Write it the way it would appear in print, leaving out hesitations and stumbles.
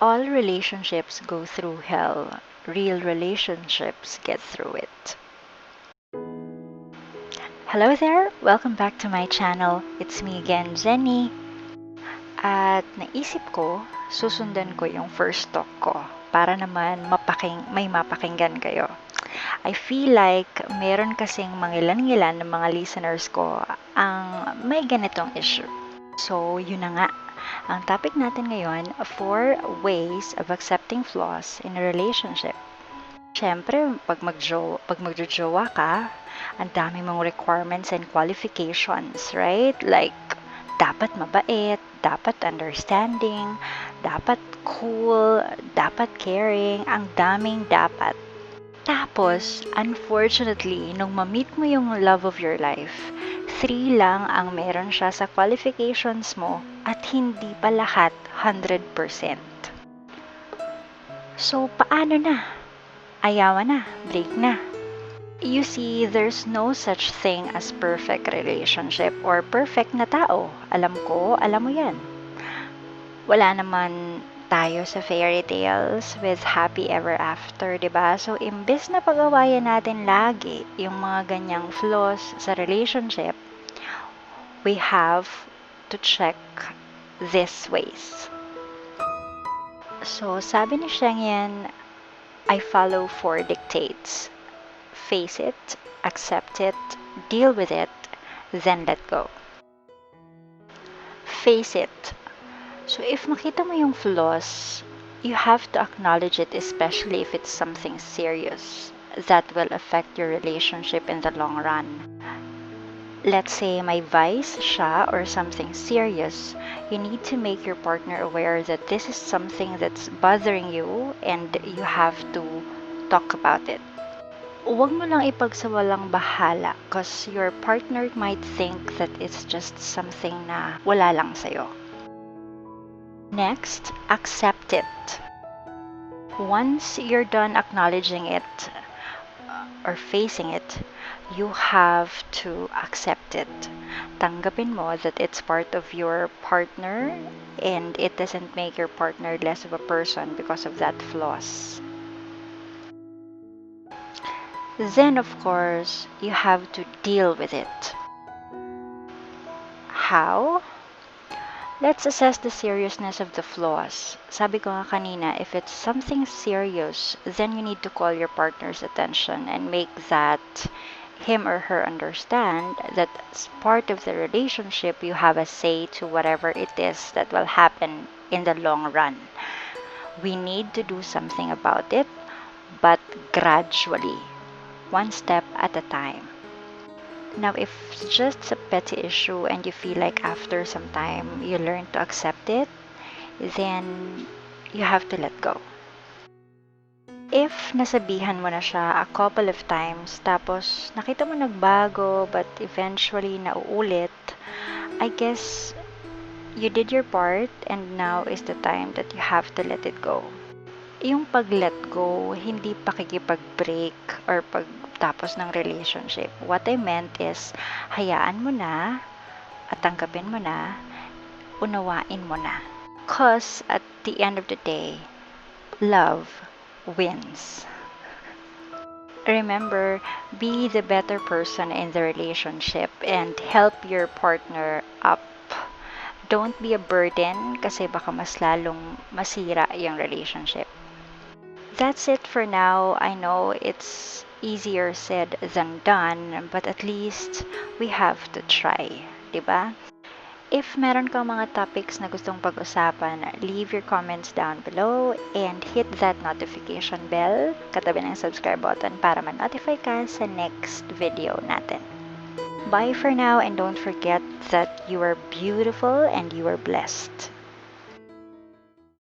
All relationships go through hell. Real relationships get through it. Hello there! Welcome back to my channel. It's me again, Jenny. At naisip ko, susundan ko yung first talk ko para naman may mapakinggan kayo. I feel like meron kasing mangilan-ngilan ng mga listeners ko ang may ganitong issue. So, yun na nga. Ang topic natin ngayon, 4 ways of accepting flaws in a relationship. Siyempre, pag magjojowa ka, ang dami mong requirements and qualifications, right? Like, dapat mabait, dapat understanding, dapat cool, dapat caring, ang daming dapat. Tapos, unfortunately, nung ma-meet mo yung love of your life, 3 lang ang meron siya sa qualifications mo at hindi pa lahat 100%. So, paano na? Ayawan na, break na. You see, there's no such thing as perfect relationship or perfect na tao. Alam ko, alam mo yan. Wala naman tayo sa fairy tales with happy ever after, diba? So, imbes na pag-awayan natin lagi yung mga ganyang flaws sa relationship, we have to check these ways. So, sabi ni Shengyan, I follow 4 dictates. Face it, accept it, deal with it, then let go. Face it. So, if makita mo yung flaws, you have to acknowledge it, especially if it's something serious that will affect your relationship in the long run. Let's say may vice siya or something serious, you need to make your partner aware that this is something that's bothering you and you have to talk about it. Huwag mo lang ipagsawalang bahala because your partner might think that it's just something na wala lang sa'yo. Next, accept it. Once you're done acknowledging it or facing it, you have to accept it. Tanggapin mo that it's part of your partner and it doesn't make your partner less of a person because of that flaws. Then, of course, you have to deal with it. How? Let's assess the seriousness of the flaws. Sabi ko nga kanina, if it's something serious, then you need to call your partner's attention and make that him or her understand that as part of the relationship, you have a say to whatever it is that will happen in the long run. We need to do something about it, but gradually, 1 step at a time. Now, if it's just a petty issue and you feel like after some time you learn to accept it, then you have to let go. If nasabihan mo na siya a couple of times, tapos nakita mo nagbago but eventually nauulit, I guess you did your part and now is the time that you have to let it go. Yung pag-let go, hindi pakikipag-break or pagtapos ng relationship. What I meant is, hayaan mo na at tanggapin mo na, unawain mo na. Because at the end of the day, love wins. Remember, be the better person in the relationship and help your partner up. Don't be a burden kasi baka mas lalong masira yung relationship. That's it for now. I know it's easier said than done, but at least we have to try, diba? If meron kang mga topics na gustong pag-usapan, leave your comments down below and hit that notification bell, katabi ng subscribe button para ma-notify ka sa next video natin. Bye for now and don't forget that you are beautiful and you are blessed.